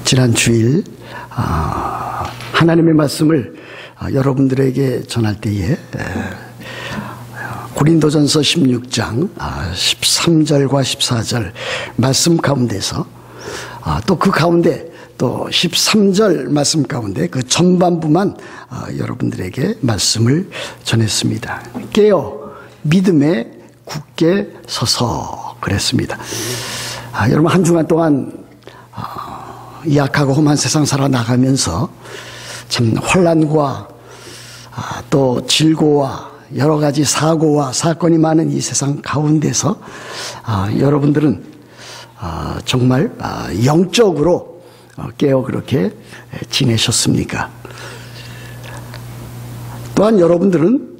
지난 주일 하나님의 말씀을 여러분들에게 전할 때에 고린도전서 16장 13절과 14절 말씀 가운데서 또 그 가운데 또 13절 말씀 가운데 그 전반부만 여러분들에게 말씀을 전했습니다. 깨어 믿음에 굳게 서서 그랬습니다. 여러분 한 주간 동안 이 악하고 험한 세상 살아나가면서 참 혼란과 또 질고와 여러 가지 사고와 사건이 많은 이 세상 가운데서 여러분들은 정말 영적으로 깨어 그렇게 지내셨습니까? 또한 여러분들은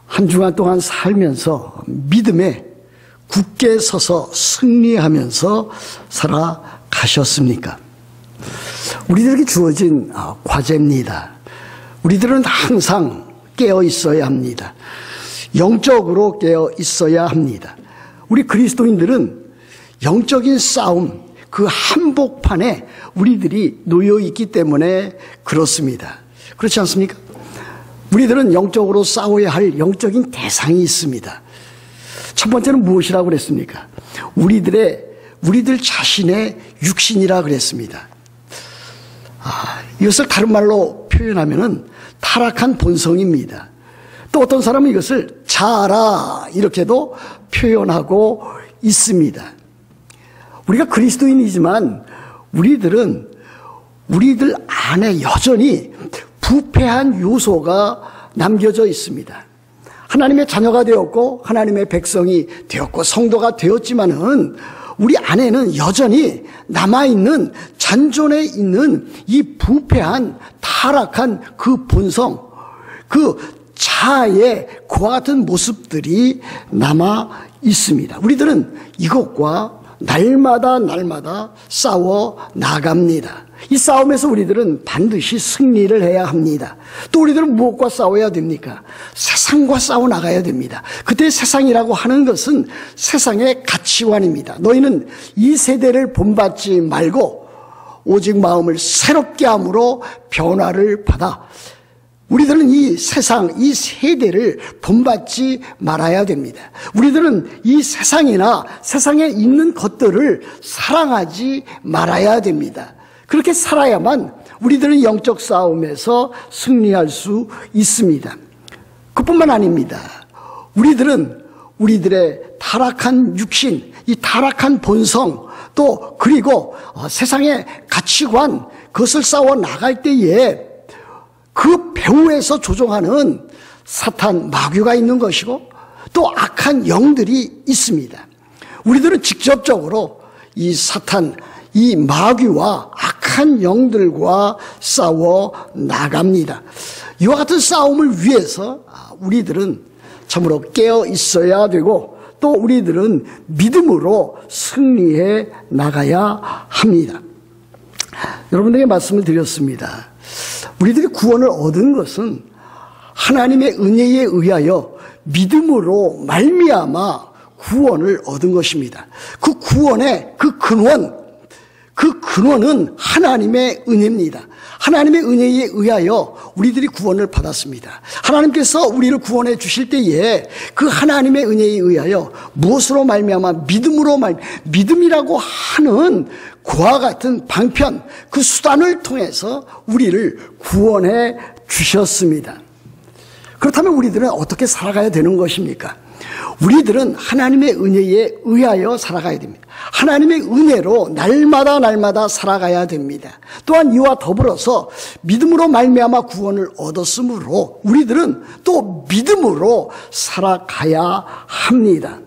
한 주간 동안 살면서 믿음에 굳게 서서 승리하면서 살아가셨습니까? 우리들에게 주어진 과제입니다. 우리들은 항상 깨어 있어야 합니다. 영적으로 깨어 있어야 합니다. 우리 그리스도인들은 영적인 싸움, 그 한복판에 우리들이 놓여 있기 때문에 그렇습니다. 그렇지 않습니까? 우리들은 영적으로 싸워야 할 영적인 대상이 있습니다. 첫 번째는 무엇이라고 그랬습니까? 우리들 자신의 육신이라 그랬습니다. 이것을 다른 말로 표현하면은 타락한 본성입니다. 또 어떤 사람은 이것을 자아라 이렇게도 표현하고 있습니다. 우리가 그리스도인이지만 우리들 안에 여전히 부패한 요소가 남겨져 있습니다. 하나님의 자녀가 되었고 하나님의 백성이 되었고 성도가 되었지만은 우리 안에는 여전히 남아있는 잔존해 있는 이 부패한 타락한 그 본성, 그 자아의 그와 같은 모습들이 남아 있습니다. 우리들은 이것과 날마다 싸워 나갑니다. 이 싸움에서 우리들은 반드시 승리를 해야 합니다. 또 우리들은 무엇과 싸워야 됩니까? 세상과 싸워 나가야 됩니다. 그때 세상이라고 하는 것은 세상의 가치관입니다. 너희는 이 세대를 본받지 말고 오직 마음을 새롭게 함으로 변화를 받아. 우리들은 이 세상, 이 세대를 본받지 말아야 됩니다. 우리들은 이 세상이나 세상에 있는 것들을 사랑하지 말아야 됩니다. 그렇게 살아야만 우리들은 영적 싸움에서 승리할 수 있습니다. 그뿐만 아닙니다. 우리들은 우리들의 타락한 육신, 이 타락한 본성, 또 그리고 세상의 가치관, 그것을 싸워 나갈 때에 그 배후에서 조종하는 사탄 마귀가 있는 것이고 또 악한 영들이 있습니다. 우리들은 직접적으로 이 사탄, 이 마귀와 악한 영들과 싸워 나갑니다. 이와 같은 싸움을 위해서 우리들은 참으로 깨어 있어야 되고 또 우리들은 믿음으로 승리해 나가야 합니다. 여러분에게 말씀을 드렸습니다. 우리들이 구원을 얻은 것은 하나님의 은혜에 의하여 믿음으로 말미암아 구원을 얻은 것입니다. 그 구원의 그 근원은 하나님의 은혜입니다. 하나님의 은혜에 의하여 우리들이 구원을 받았습니다. 하나님께서 우리를 구원해 주실 때에 그 하나님의 은혜에 의하여 무엇으로 말미암아 믿음이라고 하는 그와 같은 방편, 그 수단을 통해서 우리를 구원해 주셨습니다. 그렇다면 우리들은 어떻게 살아가야 되는 것입니까? 우리들은 하나님의 은혜에 의하여 살아가야 됩니다. 하나님의 은혜로 날마다 살아가야 됩니다. 또한 이와 더불어서 믿음으로 말미암아 구원을 얻었으므로 우리들은 또 믿음으로 살아가야 합니다.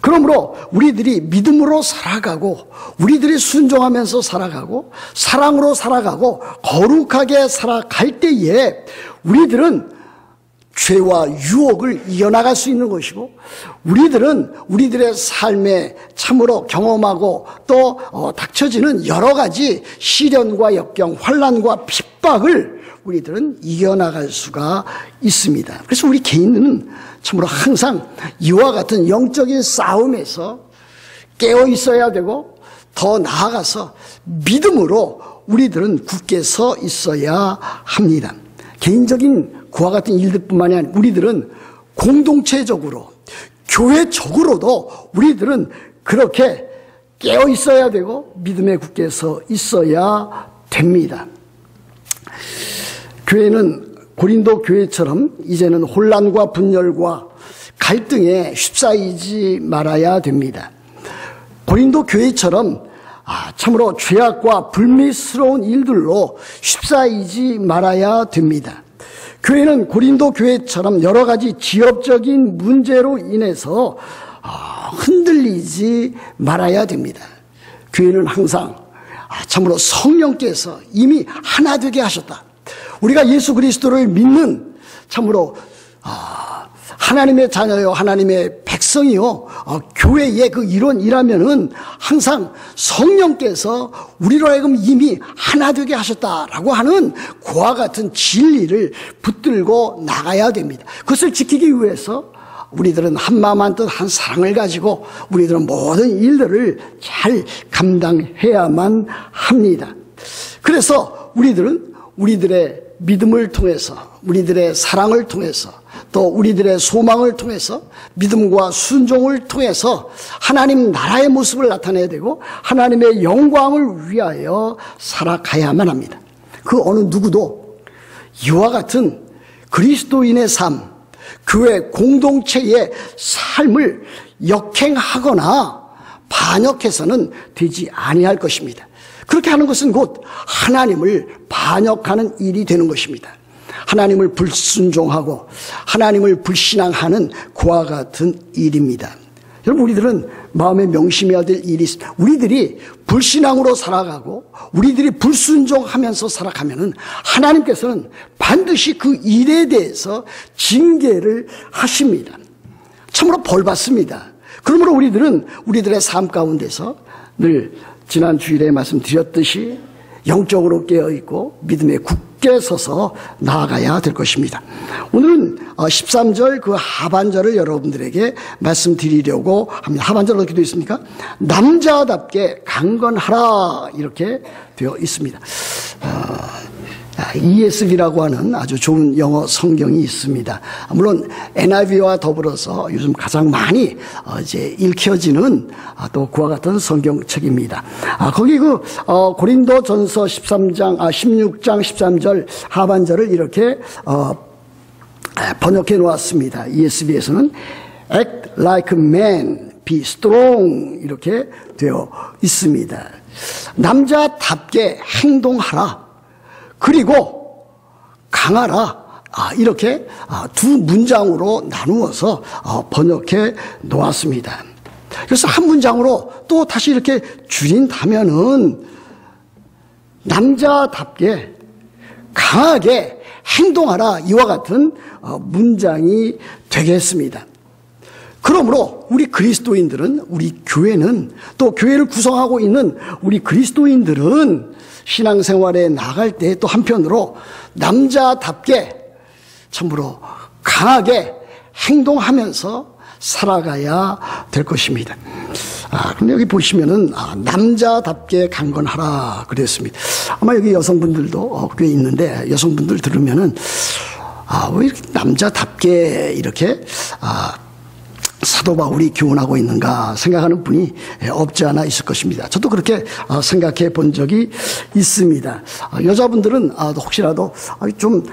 그러므로 우리들이 믿음으로 살아가고 우리들이 순종하면서 살아가고 사랑으로 살아가고 거룩하게 살아갈 때에 우리들은 죄와 유혹을 이겨나갈 수 있는 것이고 우리들은 우리들의 삶에 참으로 경험하고 또 닥쳐지는 여러 가지 시련과 역경, 환난과 핍박을 우리들은 이겨나갈 수가 있습니다. 그래서 우리 개인은 참으로 항상 이와 같은 영적인 싸움에서 깨어 있어야 되고 더 나아가서 믿음으로 우리들은 굳게 서 있어야 합니다. 개인적인 그와 같은 일들뿐만이 아니라 우리들은 공동체적으로 교회적으로도 우리들은 그렇게 깨어 있어야 되고 믿음에 굳게 서 있어야 됩니다. 교회는 고린도 교회처럼 이제는 혼란과 분열과 갈등에 휩싸이지 말아야 됩니다. 고린도 교회처럼 참으로 죄악과 불미스러운 일들로 휩싸이지 말아야 됩니다. 교회는 고린도 교회처럼 여러 가지 지역적인 문제로 인해서 흔들리지 말아야 됩니다. 교회는 항상 참으로 성령께서 이미 하나 되게 하셨다. 우리가 예수 그리스도를 믿는 참으로 하나님의 자녀요, 하나님의 백성이요, 교회의 그 일원이라면은 항상 성령께서 우리로 하여금 이미 하나 되게 하셨다라고 하는 그와 같은 진리를 붙들고 나가야 됩니다. 그것을 지키기 위해서 우리들은 한 마음 한 뜻 한 사랑을 가지고 우리들은 모든 일들을 잘 감당해야만 합니다. 그래서 우리들은 우리들의 믿음을 통해서, 우리들의 사랑을 통해서, 또 우리들의 소망을 통해서, 믿음과 순종을 통해서 하나님 나라의 모습을 나타내야 되고 하나님의 영광을 위하여 살아가야만 합니다. 그 어느 누구도 이와 같은 그리스도인의 삶, 교회 공동체의 삶을 역행하거나 반역해서는 되지 아니할 것입니다. 그렇게 하는 것은 곧 하나님을 반역하는 일이 되는 것입니다. 하나님을 불순종하고 하나님을 불신앙하는 그와 같은 일입니다. 여러분, 우리들은 마음에 명심해야 될 일이 있습니다. 우리들이 불신앙으로 살아가고 우리들이 불순종하면서 살아가면은 하나님께서는 반드시 그 일에 대해서 징계를 하십니다. 참으로 벌 받습니다. 그러므로 우리들은 우리들의 삶 가운데서 늘 지난 주일에 말씀드렸듯이 영적으로 깨어있고 믿음에 굳게 서서 나아가야 될 것입니다. 오늘은 13절 그 하반절을 여러분들에게 말씀드리려고 합니다. 하반절 어떻게 되어 있습니까? 남자답게 강건하라 이렇게 되어 있습니다. ESV라고 하는 아주 좋은 영어 성경이 있습니다. 물론 NIV와 더불어서 요즘 가장 많이 이제 읽혀지는 또 그와 같은 성경책입니다. 거기 고린도전서 16장 13절 하반절을 이렇게 번역해 놓았습니다. ESV에서는 Act like a man, be strong 이렇게 되어 있습니다. 남자답게 행동하라. 그리고 강하라. 이렇게 두 문장으로 나누어서 번역해 놓았습니다. 그래서 한 문장으로 또 다시 이렇게 줄인다면은 남자답게 강하게 행동하라. 이와 같은 문장이 되겠습니다. 그러므로 우리 그리스도인들은, 우리 교회는, 또 교회를 구성하고 있는 우리 그리스도인들은 신앙생활에 나갈 때 또 한편으로 남자답게 참으로 강하게 행동하면서 살아가야 될 것입니다. 근데 여기 보시면은 남자답게 강건하라 그랬습니다. 아마 여기 여성분들도 꽤 있는데 여성분들 들으면은 왜 이렇게 남자답게 이렇게 사도 바울이 교훈하고 있는가 생각하는 분이 없지 않아 있을 것입니다. 저도 그렇게 생각해 본 적이 있습니다. 여자분들은 혹시라도 좀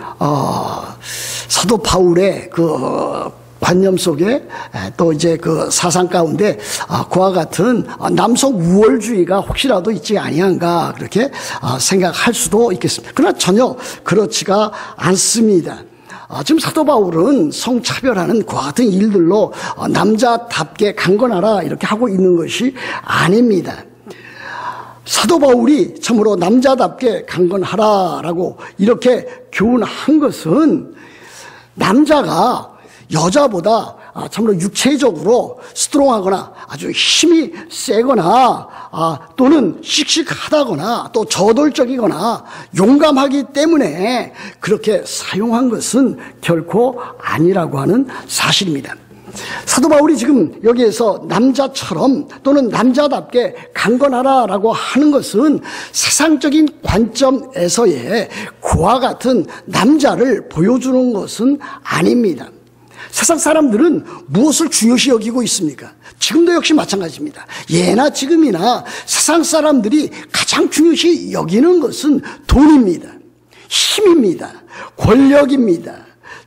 사도 바울의 그 관념 속에 또 이제 그 사상 가운데 그와 같은 남성 우월주의가 혹시라도 있지 아니한가 그렇게 생각할 수도 있겠습니다. 그러나 전혀 그렇지가 않습니다. 지금 사도 바울은 성차별하는 그와 같은 일들로 남자답게 강건하라 이렇게 하고 있는 것이 아닙니다. 사도 바울이 참으로 남자답게 강건하라라고 이렇게 교훈한 것은 남자가 여자보다 참으로 육체적으로 스트롱하거나 아주 힘이 세거나 또는 씩씩하다거나 또 저돌적이거나 용감하기 때문에 그렇게 사용한 것은 결코 아니라고 하는 사실입니다. 사도 바울이 지금 여기에서 남자처럼 또는 남자답게 강건하라라고 하는 것은 세상적인 관점에서의 그와 같은 남자를 보여주는 것은 아닙니다. 세상 사람들은 무엇을 중요시 여기고 있습니까? 지금도 역시 마찬가지입니다. 예나 지금이나 세상 사람들이 가장 중요시 여기는 것은 돈입니다. 힘입니다. 권력입니다.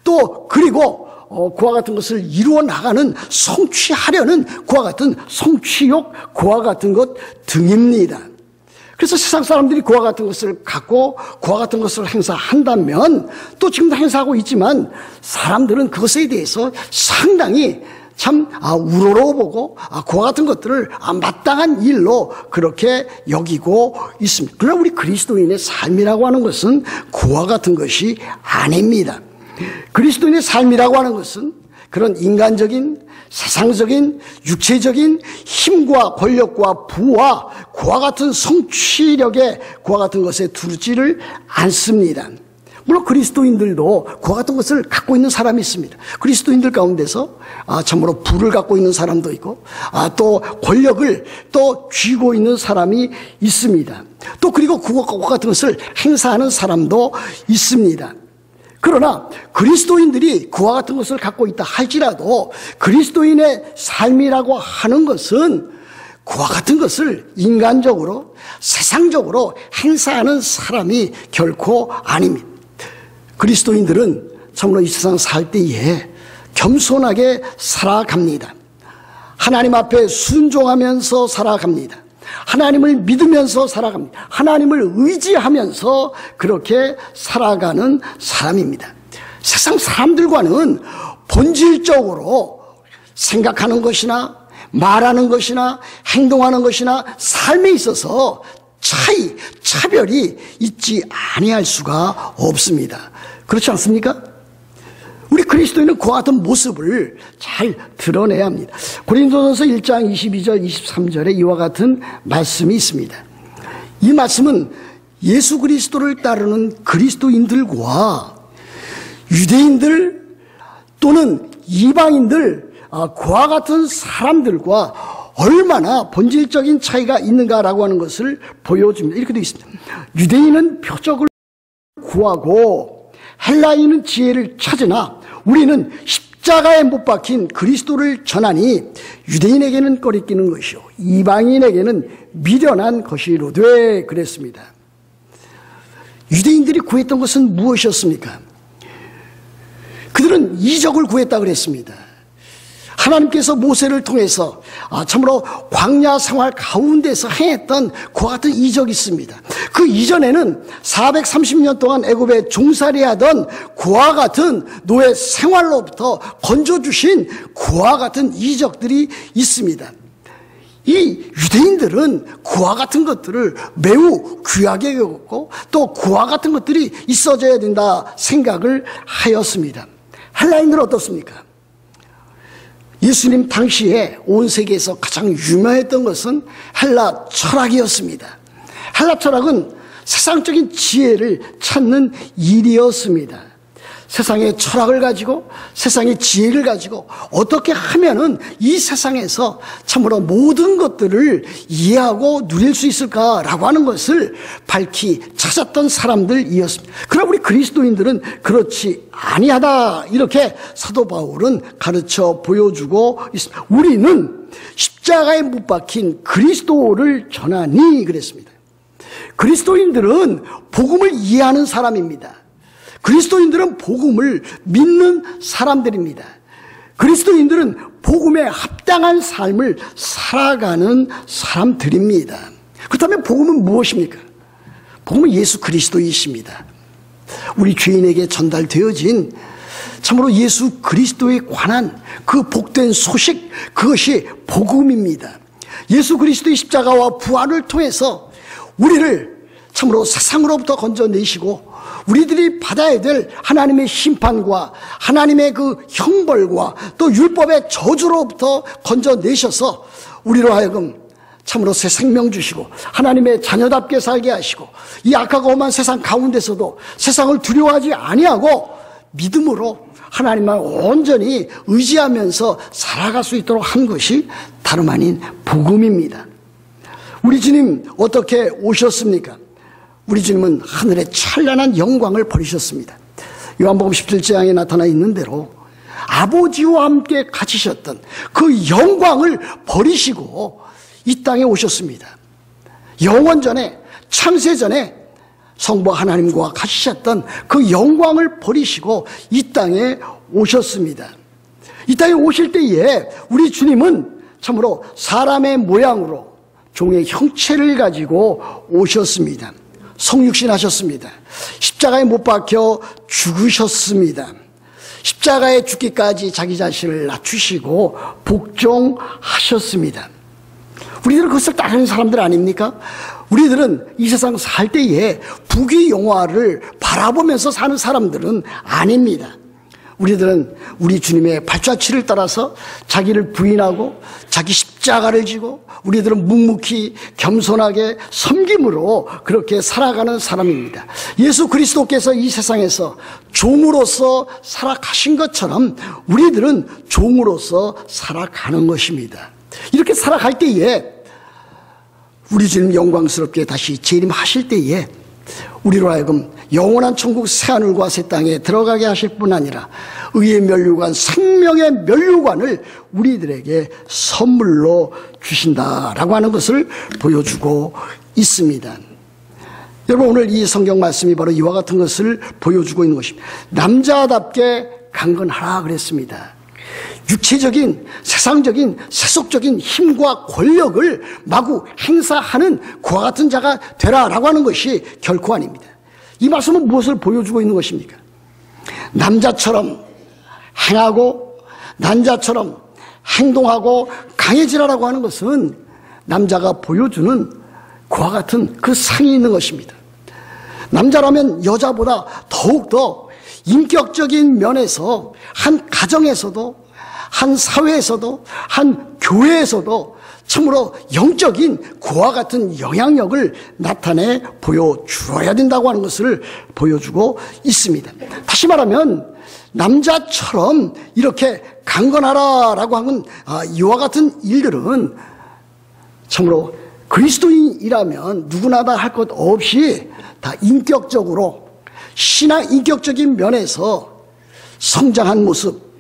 또 그리고 그와 같은 것을 이루어 나가는 성취하려는 그와 같은 성취욕, 그와 같은 것 등입니다. 그래서 세상 사람들이 그와 같은 것을 갖고 그와 같은 것을 행사한다면 또 지금도 행사하고 있지만 사람들은 그것에 대해서 상당히 참 우러러보고 그와 같은 것들을 마땅한 일로 그렇게 여기고 있습니다. 그러나 우리 그리스도인의 삶이라고 하는 것은 그와 같은 것이 아닙니다. 그리스도인의 삶이라고 하는 것은 그런 인간적인, 세상적인, 육체적인 힘과 권력과 부와 그와 같은 성취력에 그와 같은 것에 두르지를 않습니다. 물론 그리스도인들도 그와 같은 것을 갖고 있는 사람이 있습니다. 그리스도인들 가운데서 참으로 부를 갖고 있는 사람도 있고 또 권력을 또 쥐고 있는 사람이 있습니다. 또 그리고 그와 같은 것을 행사하는 사람도 있습니다. 그러나 그리스도인들이 그와 같은 것을 갖고 있다 할지라도 그리스도인의 삶이라고 하는 것은 그와 같은 것을 인간적으로 세상적으로 행사하는 사람이 결코 아닙니다. 그리스도인들은 참으로 이 세상 살 때에 겸손하게 살아갑니다. 하나님 앞에 순종하면서 살아갑니다. 하나님을 믿으면서 살아갑니다. 하나님을 의지하면서 그렇게 살아가는 사람입니다. 세상 사람들과는 본질적으로 생각하는 것이나 말하는 것이나 행동하는 것이나 삶에 있어서 차별이 있지 아니할 수가 없습니다. 그렇지 않습니까? 우리 그리스도인은 그와 같은 모습을 잘 드러내야 합니다. 고린도전서 1장 22절 23절에 이와 같은 말씀이 있습니다. 이 말씀은 예수 그리스도를 따르는 그리스도인들과 유대인들 또는 이방인들 그와 같은 사람들과 얼마나 본질적인 차이가 있는가라고 하는 것을 보여줍니다. 이렇게 되어 있습니다. 유대인은 표적을 구하고 헬라인은 지혜를 찾으나 우리는 십자가에 못 박힌 그리스도를 전하니 유대인에게는 꺼리끼는 것이요 이방인에게는 미련한 것이로되 그랬습니다. 유대인들이 구했던 것은 무엇이었습니까? 그들은 이적을 구했다 그랬습니다. 하나님께서 모세를 통해서 참으로 광야 생활 가운데서 행했던 그와 같은 이적이 있습니다. 그 이전에는 430년 동안 애굽에 종살이하던 그와 같은 노예 생활로부터 건져주신 그와 같은 이적들이 있습니다. 이 유대인들은 그와 같은 것들을 매우 귀하게 여겼고 또 그와 같은 것들이 있어져야 된다 생각을 하였습니다. 헬라인들은 어떻습니까? 예수님 당시에 온 세계에서 가장 유명했던 것은 헬라 철학이었습니다. 헬라 철학은 세상적인 지혜를 찾는 일이었습니다. 세상의 철학을 가지고 세상의 지혜를 가지고 어떻게 하면은 이 세상에서 참으로 모든 것들을 이해하고 누릴 수 있을까라고 하는 것을 밝히 찾았던 사람들이었습니다. 그러나 우리 그리스도인들은 그렇지 아니하다 이렇게 사도 바울은 가르쳐 보여주고 있습니다. 우리는 십자가에 못 박힌 그리스도를 전하니 그랬습니다. 그리스도인들은 복음을 이해하는 사람입니다. 그리스도인들은 복음을 믿는 사람들입니다. 그리스도인들은 복음에 합당한 삶을 살아가는 사람들입니다. 그렇다면 복음은 무엇입니까? 복음은 예수 그리스도이십니다. 우리 죄인에게 전달되어진 참으로 예수 그리스도에 관한 그 복된 소식, 그것이 복음입니다. 예수 그리스도의 십자가와 부활을 통해서 우리를 참으로 세상으로부터 건져내시고 우리들이 받아야 될 하나님의 심판과 하나님의 그 형벌과 또 율법의 저주로부터 건져내셔서 우리로 하여금 참으로 새 생명 주시고 하나님의 자녀답게 살게 하시고 이 악하고 험한 세상 가운데서도 세상을 두려워하지 아니하고 믿음으로 하나님만 온전히 의지하면서 살아갈 수 있도록 한 것이 다름 아닌 복음입니다. 우리 주님 어떻게 오셨습니까? 우리 주님은 하늘의 찬란한 영광을 버리셨습니다. 요한복음 17장에 나타나 있는 대로 아버지와 함께 갇히셨던 그 영광을 버리시고 이 땅에 오셨습니다. 영원 전에, 창세 전에 성부 하나님과 갇히셨던 그 영광을 버리시고 이 땅에 오셨습니다. 이 땅에 오실 때에 우리 주님은 참으로 사람의 모양으로 종의 형체를 가지고 오셨습니다. 성육신 하셨습니다. 십자가에 못 박혀 죽으셨습니다. 십자가에 죽기까지 자기 자신을 낮추시고 복종하셨습니다. 우리들은 그것을 따르는 사람들 아닙니까? 우리들은 이 세상 살 때에 부귀영화를 바라보면서 사는 사람들은 아닙니다. 우리들은 우리 주님의 발자취를 따라서 자기를 부인하고 자기 십자가를 지고 우리들은 묵묵히 겸손하게 섬김으로 그렇게 살아가는 사람입니다. 예수 그리스도께서 이 세상에서 종으로서 살아가신 것처럼 우리들은 종으로서 살아가는 것입니다. 이렇게 살아갈 때에 우리 주님 영광스럽게 다시 재림하실 때에 우리로 하여금 영원한 천국 새하늘과 새 땅에 들어가게 하실 뿐 아니라 의의 면류관, 생명의 면류관을 우리들에게 선물로 주신다라고 하는 것을 보여주고 있습니다. 여러분, 오늘 이 성경 말씀이 바로 이와 같은 것을 보여주고 있는 것입니다. 남자답게 강건하라 그랬습니다. 육체적인, 세상적인, 세속적인 힘과 권력을 마구 행사하는 그와 같은 자가 되라라고 하는 것이 결코 아닙니다. 이 말씀은 무엇을 보여주고 있는 것입니까? 남자처럼 행하고 남자처럼 행동하고 강해지라라고 하는 것은 남자가 보여주는 그와 같은 그 상이 있는 것입니다. 남자라면 여자보다 더욱더 인격적인 면에서 한 가정에서도 한 사회에서도 한 교회에서도 참으로 영적인 그와 같은 영향력을 나타내 보여주어야 된다고 하는 것을 보여주고 있습니다. 다시 말하면 남자처럼 이렇게 강건하라라고 하는 이와 같은 일들은 참으로 그리스도인이라면 누구나 다 할 것 없이 다 인격적으로 신앙 인격적인 면에서 성장한 모습,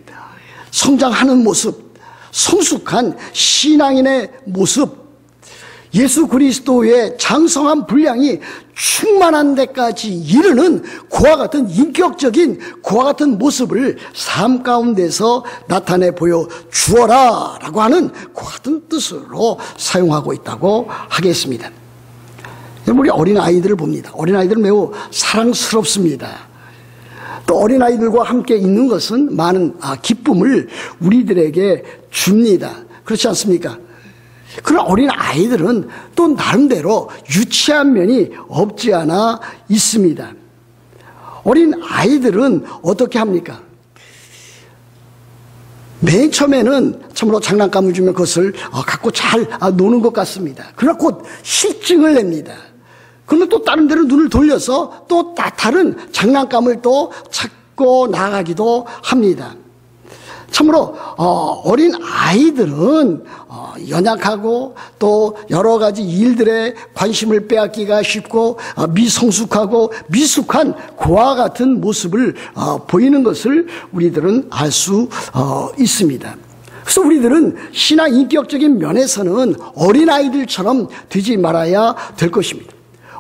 성장하는 모습, 성숙한 신앙인의 모습, 예수 그리스도의 장성한 분량이 충만한 데까지 이르는 그와 같은 인격적인 그와 같은 모습을 삶 가운데서 나타내 보여주어라 라고 하는 그와 같은 뜻으로 사용하고 있다고 하겠습니다. 우리 어린아이들을 봅니다. 어린아이들은 매우 사랑스럽습니다. 또 어린아이들과 함께 있는 것은 많은 기쁨을 우리들에게 줍니다. 그렇지 않습니까? 그러나 어린아이들은 또 나름대로 유치한 면이 없지 않아 있습니다. 어린아이들은 어떻게 합니까? 맨 처음에는 참으로 장난감을 주면 그것을 갖고 잘 노는 것 같습니다. 그러나 곧 실증을 냅니다. 그러면 또 다른 데로 눈을 돌려서 또 다른 장난감을 또 찾고 나가기도 합니다. 참으로 어린 아이들은 연약하고 또 여러 가지 일들에 관심을 빼앗기가 쉽고 미성숙하고 미숙한 그와 같은 모습을 보이는 것을 우리들은 알 수 있습니다. 그래서 우리들은 신앙 인격적인 면에서는 어린아이들처럼 되지 말아야 될 것입니다.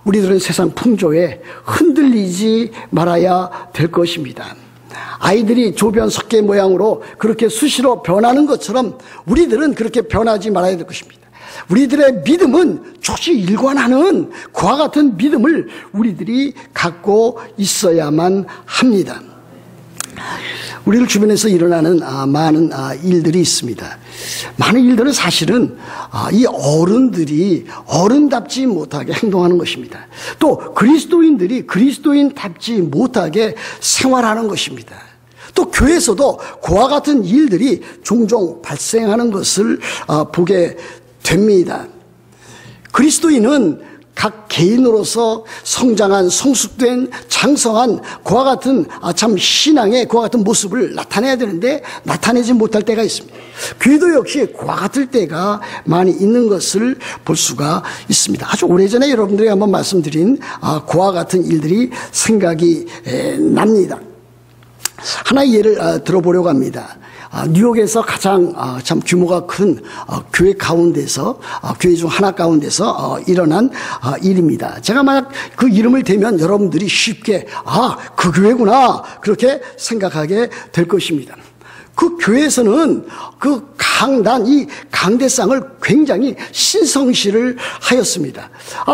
우리들은 세상 풍조에 흔들리지 말아야 될 것입니다. 아이들이 조변 석개 모양으로 그렇게 수시로 변하는 것처럼 우리들은 그렇게 변하지 말아야 될 것입니다. 우리들의 믿음은 조시일관하는 그와 같은 믿음을 우리들이 갖고 있어야만 합니다. 우리들 주변에서 일어나는 많은 일들이 있습니다. 많은 일들은 사실은 이 어른들이 어른답지 못하게 행동하는 것입니다. 또 그리스도인들이 그리스도인답지 못하게 생활하는 것입니다. 또 교회에서도 그와 같은 일들이 종종 발생하는 것을 보게 됩니다. 그리스도인은 각 개인으로서 성장한 성숙된 장성한 그와 같은 참 신앙의 그와 같은 모습을 나타내야 되는데 나타내지 못할 때가 있습니다. 교회도 역시 그와 같을 때가 많이 있는 것을 볼 수가 있습니다. 아주 오래전에 여러분들이 한번 말씀드린 그와 같은 일들이 생각이 납니다. 하나의 예를 들어보려고 합니다. 뉴욕에서 가장 참 규모가 큰 교회 가운데서 교회 중 하나 가운데서 일어난 일입니다. 제가 만약 그 이름을 대면 여러분들이 쉽게 그 교회구나 그렇게 생각하게 될 것입니다. 그 교회에서는 그 강단, 이 강대상을 굉장히 신성시를 하였습니다.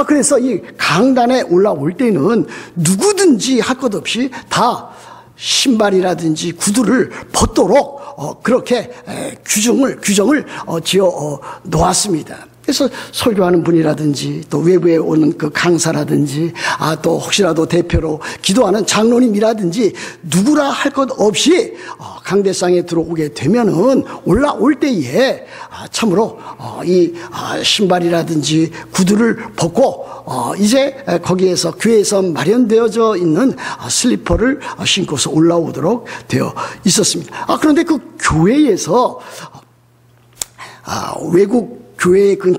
그래서 이 강단에 올라올 때는 누구든지 할 것 없이 다 신발이라든지 구두를 벗도록 그렇게 규정을 지어 놓았습니다. 그래서 설교하는 분이라든지 또 외부에 오는 그 강사라든지 또 혹시라도 대표로 기도하는 장로님이라든지 누구라 할 것 없이 강대상에 들어오게 되면은 올라올 때에 참으로 이 신발이라든지 구두를 벗고 이제 거기에서 교회에서 마련되어져 있는 슬리퍼를 신고서 올라오도록 되어 있었습니다. 그런데 그 교회에서 외국 교회의 큰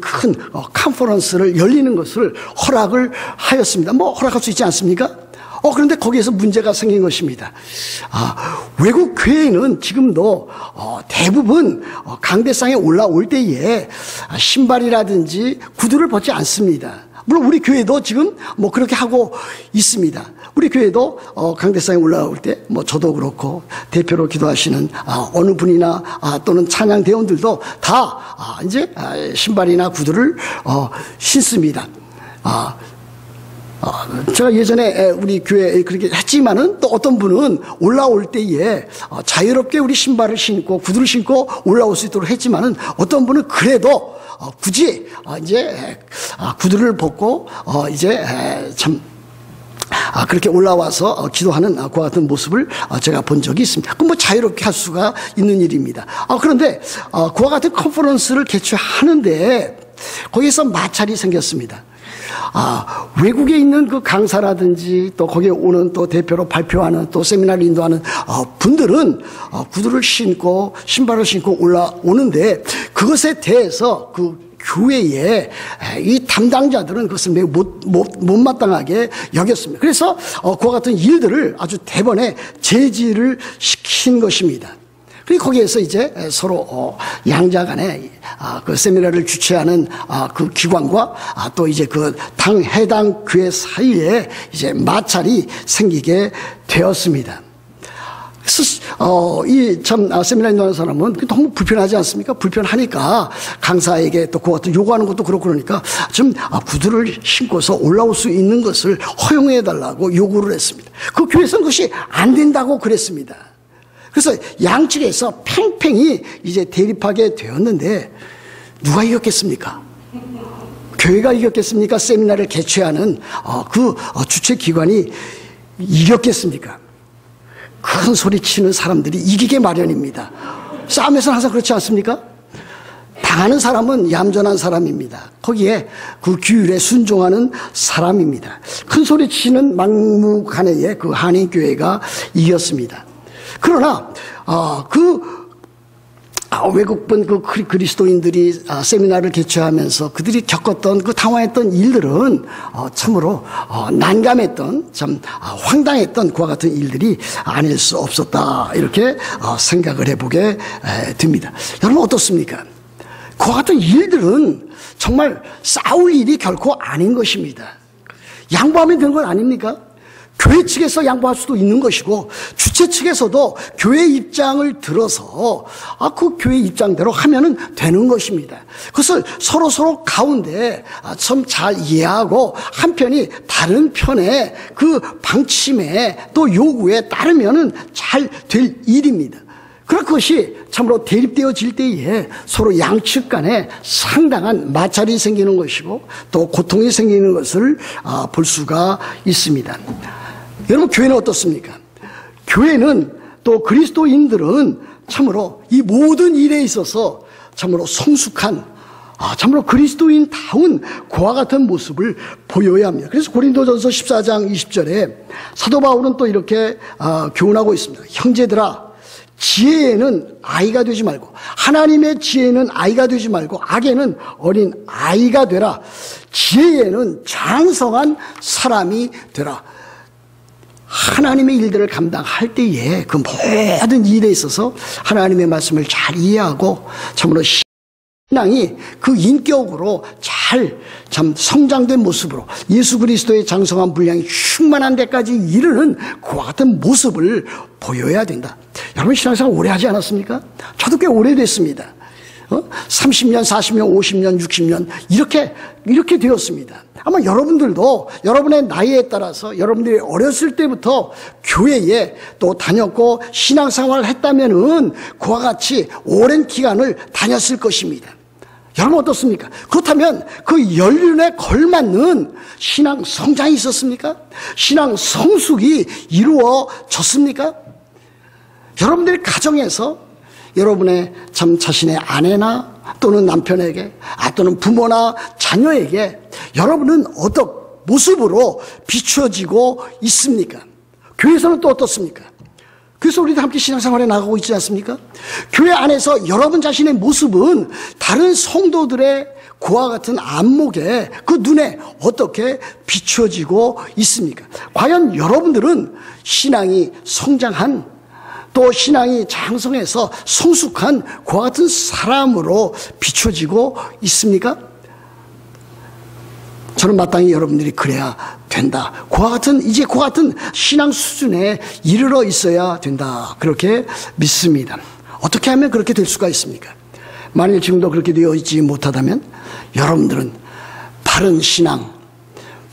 컨퍼런스를 열리는 것을 허락을 하였습니다. 허락할 수 있지 않습니까? 그런데 거기에서 문제가 생긴 것입니다. 외국 교회는 지금도 대부분 강대상에 올라올 때에 신발이라든지 구두를 벗지 않습니다. 물론 우리 교회도 지금 그렇게 하고 있습니다. 우리 교회도 강대상에 올라올 때 저도 그렇고 대표로 기도하시는 어느 분이나 또는 찬양 대원들도 다 이제 신발이나 구두를 신습니다. 제가 예전에 우리 교회에 그렇게 했지만은 또 어떤 분은 올라올 때에 자유롭게 우리 신발을 신고 구두를 신고 올라올 수 있도록 했지만은 어떤 분은 그래도 굳이 이제 구두를 벗고 이제 참 그렇게 올라와서 기도하는 그와 같은 모습을 제가 본 적이 있습니다. 그럼 자유롭게 할 수가 있는 일입니다. 그런데 그와 같은 컨퍼런스를 개최하는데 거기에서 마찰이 생겼습니다. 외국에 있는 그 강사라든지 또 거기에 오는 또 대표로 발표하는 또 세미나를 인도하는 분들은 구두를 신고 신발을 신고 올라오는데 그것에 대해서 그 교회의 이 담당자들은 그것을 매우 못마땅하게 여겼습니다. 그래서 그와 같은 일들을 아주 대번에 제지를 시킨 것입니다. 그리고 거기에서 이제 서로 양자 간에 그 세미나를 주최하는 그 기관과 또 이제 그 해당 교회 사이에 이제 마찰이 생기게 되었습니다. 그래서 이 참 세미나 인도하는 사람은 너무 불편하지 않습니까? 불편하니까 강사에게 또 그 같은 요구하는 것도 그렇고 그러니까 좀 구두를 신고서 올라올 수 있는 것을 허용해 달라고 요구를 했습니다. 그 교회에서는 그것이 안 된다고 그랬습니다. 그래서 양측에서 팽팽히 이제 대립하게 되었는데 누가 이겼겠습니까? 교회가 이겼겠습니까? 세미나를 개최하는 그 주최 기관이 이겼겠습니까? 큰 소리 치는 사람들이 이기게 마련입니다. 싸움에서는 항상 그렇지 않습니까? 당하는 사람은 얌전한 사람입니다. 거기에 그 규율에 순종하는 사람입니다. 큰 소리 치는 막무가내의 그 한인교회가 이겼습니다. 그러나 외국분 그 그리스도인들이 세미나를 개최하면서 그들이 겪었던 그 당황했던 일들은 참으로 난감했던 참 황당했던 그와 같은 일들이 아닐 수 없었다 이렇게 생각을 해보게 됩니다. 여러분 어떻습니까? 그와 같은 일들은 정말 싸울 일이 결코 아닌 것입니다. 양보하면 되는 건 아닙니까? 교회 측에서 양보할 수도 있는 것이고 주최 측에서도 교회 입장을 들어서 그 교회 입장대로 하면은 되는 것입니다. 그것을 서로 가운데 참 잘 이해하고 한편이 다른 편의 그 방침에 또 요구에 따르면은 잘 될 일입니다. 그런 것이 참으로 대립되어질 때에 서로 양측 간에 상당한 마찰이 생기는 것이고 또 고통이 생기는 것을 볼 수가 있습니다. 여러분 교회는 어떻습니까? 교회는 또 그리스도인들은 참으로 이 모든 일에 있어서 참으로 성숙한 참으로 그리스도인다운 그와 같은 모습을 보여야 합니다. 그래서 고린도전서 14장 20절에 사도 바울은 또 이렇게 교훈하고 있습니다. 형제들아, 지혜에는 아이가 되지 말고, 하나님의 지혜는 아이가 되지 말고 악에는 어린 아이가 되라. 지혜에는 장성한 사람이 되라. 하나님의 일들을 감당할 때에 그 모든 일에 있어서 하나님의 말씀을 잘 이해하고 참으로 신앙이 그 인격으로 참 성장된 모습으로 예수 그리스도의 장성한 분량이 충만한 데까지 이르는 그와 같은 모습을 보여야 된다. 여러분 신앙생활 오래 하지 않았습니까? 저도 꽤 오래됐습니다. 30년, 40년, 50년, 60년 이렇게 되었습니다. 아마 여러분들도 여러분의 나이에 따라서 여러분들이 어렸을 때부터 교회에 또 다녔고 신앙생활을 했다면은 그와 같이 오랜 기간을 다녔을 것입니다. 여러분 어떻습니까? 그렇다면 그 연륜에 걸맞는 신앙 성장이 있었습니까? 신앙 성숙이 이루어졌습니까? 여러분들의 가정에서 여러분의 참 자신의 아내나 또는 남편에게 또는 부모나 자녀에게 여러분은 어떤 모습으로 비추어지고 있습니까? 교회에서는 또 어떻습니까? 그래서 우리도 함께 신앙생활에 나가고 있지 않습니까? 교회 안에서 여러분 자신의 모습은 다른 성도들의 그와 같은 안목에 그 눈에 어떻게 비추어지고 있습니까? 과연 여러분들은 신앙이 성장한 또 신앙이 장성해서 성숙한 그와 같은 사람으로 비춰지고 있습니까? 저는 마땅히 여러분들이 그래야 된다. 그와 같은 신앙 수준에 이르러 있어야 된다. 그렇게 믿습니다. 어떻게 하면 그렇게 될 수가 있습니까? 만일 지금도 그렇게 되어 있지 못하다면 여러분들은 바른 신앙,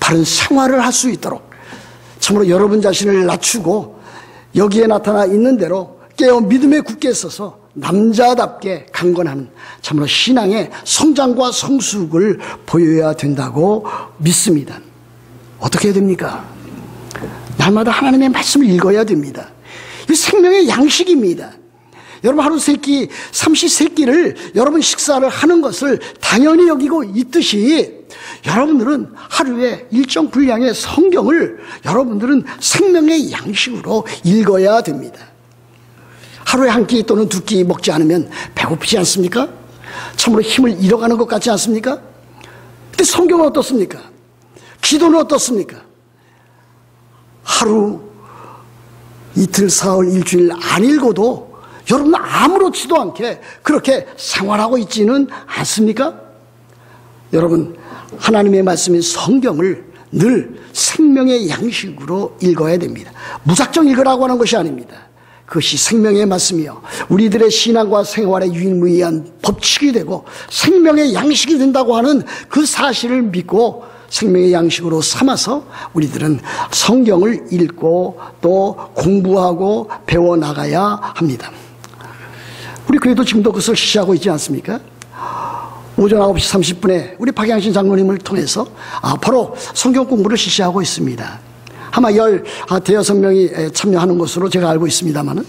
바른 생활을 할 수 있도록 참으로 여러분 자신을 낮추고 여기에 나타나 있는 대로 깨어 믿음에 굳게 서서 남자답게 강건하는 참으로 신앙의 성장과 성숙을 보여야 된다고 믿습니다. 어떻게 해야 됩니까? 날마다 하나님의 말씀을 읽어야 됩니다. 이 생명의 양식입니다. 여러분 하루 세 끼, 삼시세끼를 여러분 식사를 하는 것을 당연히 여기고 있듯이 여러분들은 하루에 일정 분량의 성경을 여러분들은 생명의 양식으로 읽어야 됩니다. 하루에 한 끼 또는 두 끼 먹지 않으면 배고프지 않습니까? 참으로 힘을 잃어가는 것 같지 않습니까? 근데 성경은 어떻습니까? 기도는 어떻습니까? 하루, 이틀, 사흘, 일주일 안 읽어도 여러분은 아무렇지도 않게 그렇게 생활하고 있지는 않습니까? 여러분 하나님의 말씀인 성경을 늘 생명의 양식으로 읽어야 됩니다. 무작정 읽으라고 하는 것이 아닙니다. 그것이 생명의 말씀이요 우리들의 신앙과 생활의 유일무이한 법칙이 되고 생명의 양식이 된다고 하는 그 사실을 믿고 생명의 양식으로 삼아서 우리들은 성경을 읽고 또 공부하고 배워나가야 합니다. 우리 교회도 지금도 그것을 실시하고 있지 않습니까? 오전 9시 30분에 우리 박양신 장로님을 통해서 바로 성경 공부를 실시하고 있습니다. 아마 대여섯 명이 참여하는 것으로 제가 알고 있습니다만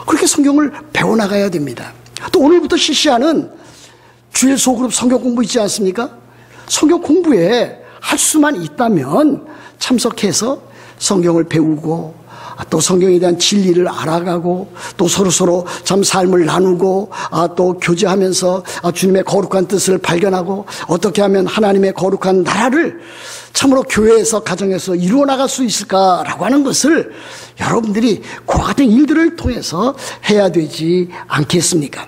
그렇게 성경을 배워나가야 됩니다. 또 오늘부터 실시하는 주일 소그룹 성경 공부 있지 않습니까? 성경 공부에 할 수만 있다면 참석해서 성경을 배우고 또 성경에 대한 진리를 알아가고 또 서로 참 삶을 나누고 또 교제하면서 주님의 거룩한 뜻을 발견하고 어떻게 하면 하나님의 거룩한 나라를 참으로 교회에서 가정에서 이루어 나갈 수 있을까라고 하는 것을 여러분들이 그와 같은 일들을 통해서 해야 되지 않겠습니까?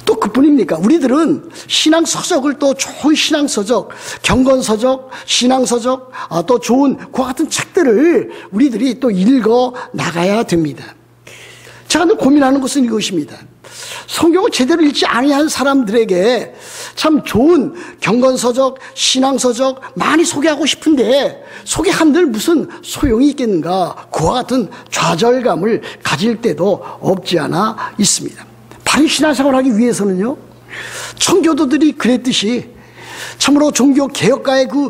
또 그뿐입니까? 우리들은 신앙서적을 또 좋은 신앙서적, 경건서적, 신앙서적, 또 좋은 그와 같은 책들을 우리들이 또 읽어 나가야 됩니다. 제가 늘 고민하는 것은 이것입니다. 성경을 제대로 읽지 아니한 사람들에게 참 좋은 경건서적, 신앙서적 많이 소개하고 싶은데 소개한들 무슨 소용이 있겠는가? 그와 같은 좌절감을 가질 때도 없지 않아 있습니다. 바른 신앙생활을 하기 위해서는요, 청교도들이 그랬듯이 참으로 종교 개혁가의 그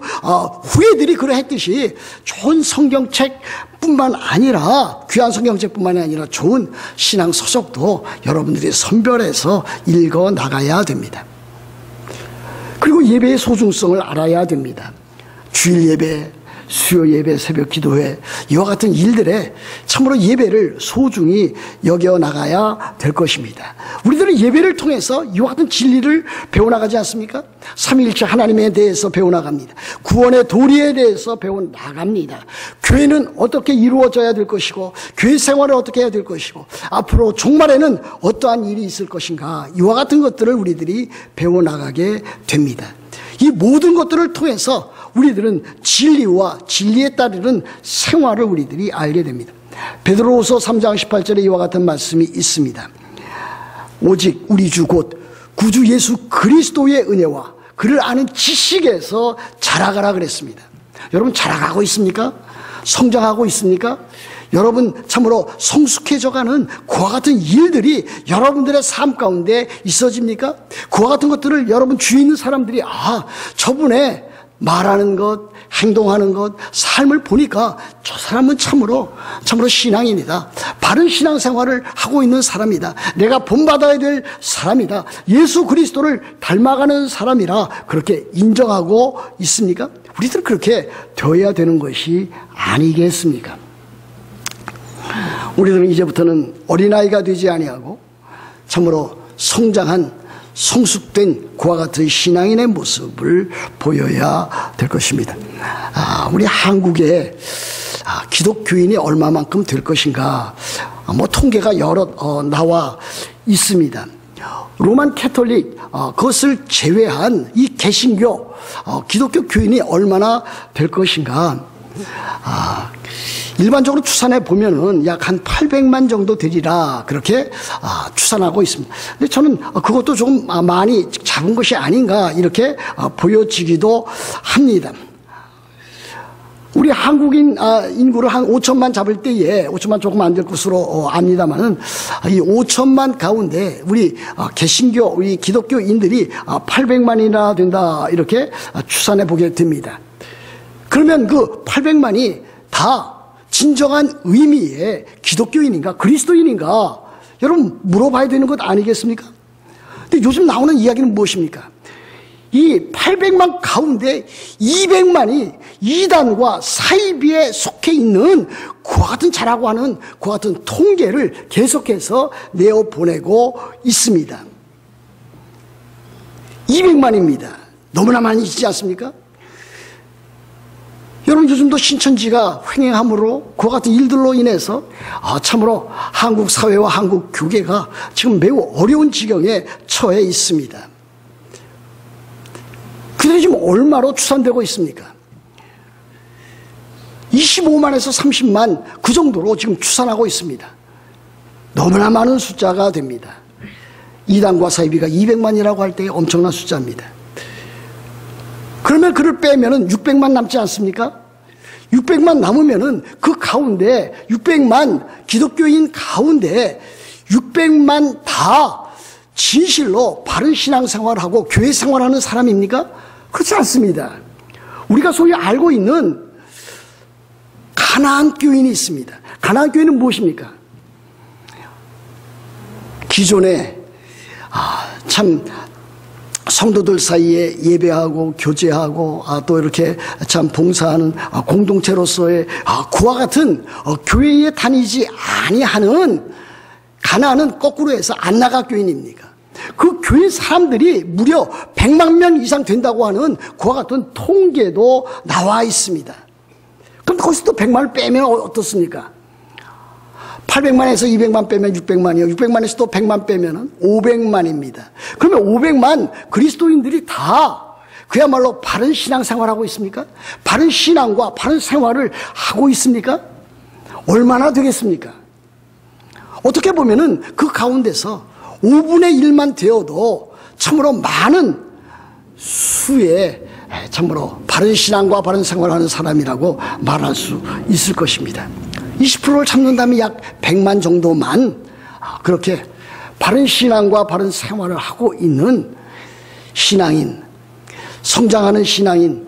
후예들이 그러했듯이 좋은 성경책뿐만 아니라 귀한 성경책뿐만이 아니라 좋은 신앙 서적도 여러분들이 선별해서 읽어 나가야 됩니다. 그리고 예배의 소중성을 알아야 됩니다. 주일 예배, 수요 예배, 새벽 기도회, 이와 같은 일들에 참으로 예배를 소중히 여겨나가야 될 것입니다. 우리들은 예배를 통해서 이와 같은 진리를 배워나가지 않습니까? 삼위일체 하나님에 대해서 배워나갑니다. 구원의 도리에 대해서 배워나갑니다. 교회는 어떻게 이루어져야 될 것이고, 교회 생활을 어떻게 해야 될 것이고, 앞으로 종말에는 어떠한 일이 있을 것인가, 이와 같은 것들을 우리들이 배워나가게 됩니다. 이 모든 것들을 통해서 우리들은 진리와 진리에 따르는 생활을 우리들이 알게 됩니다. 베드로후서 3장 18절에 이와 같은 말씀이 있습니다. 오직 우리 주 곧 구주 예수 그리스도의 은혜와 그를 아는 지식에서 자라가라 그랬습니다. 여러분 자라가고 있습니까? 성장하고 있습니까? 여러분 참으로 성숙해져가는 그와 같은 일들이 여러분들의 삶 가운데 있어집니까? 그와 같은 것들을 여러분 주위에 있는 사람들이 저분의 말하는 것, 행동하는 것, 삶을 보니까 저 사람은 참으로 신앙인이다. 바른 신앙생활을 하고 있는 사람이다. 내가 본받아야 될 사람이다. 예수 그리스도를 닮아가는 사람이라 그렇게 인정하고 있습니까? 우리들은 그렇게 되어야 되는 것이 아니겠습니까? 우리들은 이제부터는 어린아이가 되지 아니하고 참으로 성장한 성숙된 그와 같은 신앙인의 모습을 보여야 될 것입니다. 우리 한국에 기독교인이 얼마만큼 될 것인가, 통계가 여러 나와 있습니다. 로만 캐톨릭 그것을 제외한 이 개신교 기독교 교인이 얼마나 될 것인가. 일반적으로 추산해 보면은 약 한 800만 정도 되리라 그렇게 추산하고 있습니다. 근데 저는 그것도 조금 많이 작은 것이 아닌가 이렇게 보여지기도 합니다. 우리 한국인 인구를 한 5천만 잡을 때에 5천만 조금 안 될 것으로 압니다만은 이 5천만 가운데 우리 개신교 우리 기독교인들이 800만이나 된다 이렇게 추산해 보게 됩니다. 그러면 그 800만이 다 진정한 의미의 기독교인인가 그리스도인인가 여러분 물어봐야 되는 것 아니겠습니까? 근데 요즘 나오는 이야기는 무엇입니까? 이 800만 가운데 200만이 이단과 사이비에 속해 있는 그와 같은 자라고 하는 그와 같은 통계를 계속해서 내어보내고 있습니다. 200만입니다. 너무나 많이지 않습니까? 여러분 요즘도 신천지가 횡행함으로 그와 같은 일들로 인해서 참으로 한국 사회와 한국 교계가 지금 매우 어려운 지경에 처해 있습니다. 그들이 지금 얼마로 추산되고 있습니까? 25만에서 30만 그 정도로 지금 추산하고 있습니다. 너무나 많은 숫자가 됩니다. 이단과 사이비가 200만이라고 할 때 엄청난 숫자입니다. 그러면 그를 빼면은 600만 남지 않습니까? 600만 남으면은 그 가운데 600만 기독교인 가운데 600만 다 진실로 바른 신앙생활을 하고 교회 생활하는 사람입니까? 그렇지 않습니다. 우리가 소위 알고 있는 가나안 교인이 있습니다. 가나안 교인은 무엇입니까? 기존에 참 성도들 사이에 예배하고 교제하고 또 이렇게 참 봉사하는 공동체로서의 그와 같은 교회에 다니지 아니하는 가나안은 거꾸로 해서 안나가 교인입니까? 그 교회 사람들이 무려 100만 명 이상 된다고 하는 그와 같은 통계도 나와 있습니다. 그럼 거기서 또 100만을 빼면 어떻습니까? 800만에서 200만 빼면 600만이요. 600만에서 또 100만 빼면 500만입니다. 그러면 500만 그리스도인들이 다 그야말로 바른 신앙생활하고 있습니까? 바른 신앙과 바른 생활을 하고 있습니까? 얼마나 되겠습니까? 어떻게 보면은 그 가운데서 5분의 1만 되어도 참으로 많은 수의 참으로 바른 신앙과 바른 생활을 하는 사람이라고 말할 수 있을 것입니다. 20%를 참는다면 약 100만 정도만 그렇게 바른 신앙과 바른 생활을 하고 있는 신앙인, 성장하는 신앙인,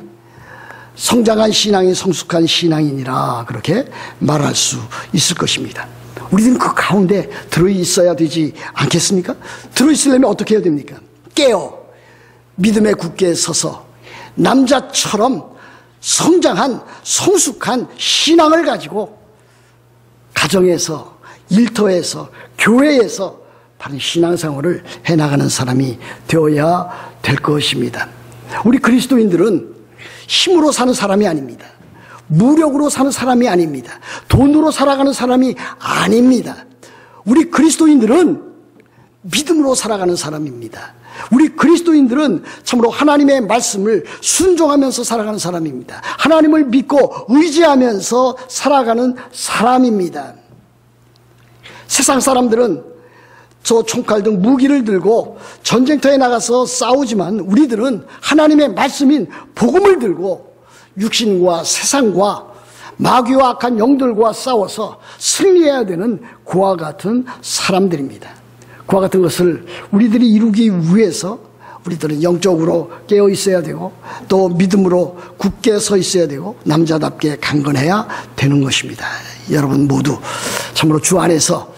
성장한 신앙인, 성숙한 신앙인이라 그렇게 말할 수 있을 것입니다. 우리들은 그 가운데 들어있어야 되지 않겠습니까? 들어있으려면 어떻게 해야 됩니까? 깨어 믿음에 굳게 서서 남자처럼 성장한 성숙한 신앙을 가지고 가정에서, 일터에서, 교회에서 바른 신앙생활을 해나가는 사람이 되어야 될 것입니다. 우리 그리스도인들은 힘으로 사는 사람이 아닙니다. 무력으로 사는 사람이 아닙니다. 돈으로 살아가는 사람이 아닙니다. 우리 그리스도인들은 믿음으로 살아가는 사람입니다. 우리 그리스도인들은 참으로 하나님의 말씀을 순종하면서 살아가는 사람입니다. 하나님을 믿고 의지하면서 살아가는 사람입니다. 세상 사람들은 저 총칼 등 무기를 들고 전쟁터에 나가서 싸우지만 우리들은 하나님의 말씀인 복음을 들고 육신과 세상과 마귀와 악한 영들과 싸워서 승리해야 되는 그와 같은 사람들입니다. 그와 같은 것을 우리들이 이루기 위해서 우리들은 영적으로 깨어 있어야 되고 또 믿음으로 굳게 서 있어야 되고 남자답게 강건해야 되는 것입니다. 여러분 모두 참으로 주 안에서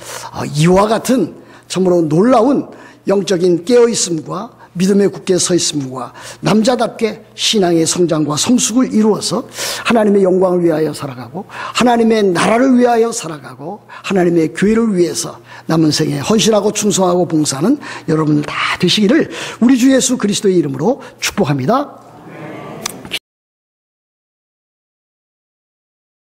이와 같은 참으로 놀라운 영적인 깨어 있음과 믿음에 굳게 서 있음과 남자답게 신앙의 성장과 성숙을 이루어서 하나님의 영광을 위하여 살아가고 하나님의 나라를 위하여 살아가고 하나님의 교회를 위해서 남은 생에 헌신하고 충성하고 봉사하는 여러분들 다 되시기를 우리 주 예수 그리스도의 이름으로 축복합니다.